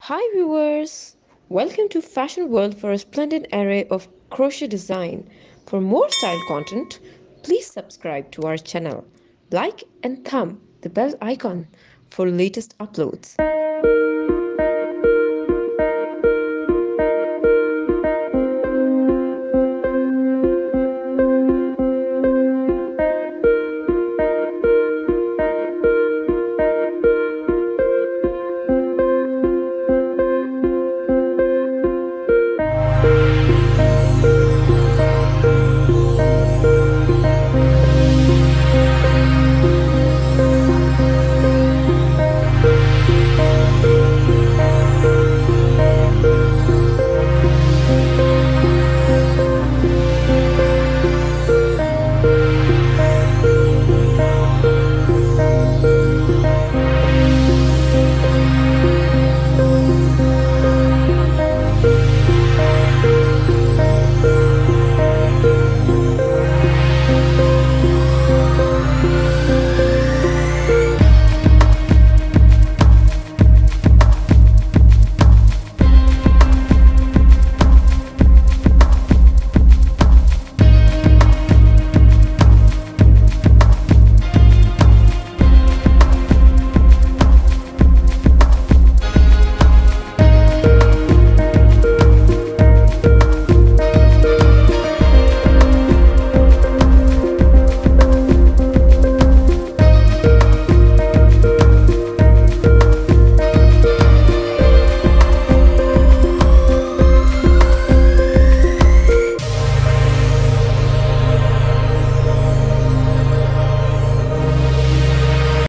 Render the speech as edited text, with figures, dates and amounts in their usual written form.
Hi viewers! Welcome to Fashion World for a splendid array of crochet design. For more style content, please subscribe to our channel. Like and thumb the bell icon for latest uploads.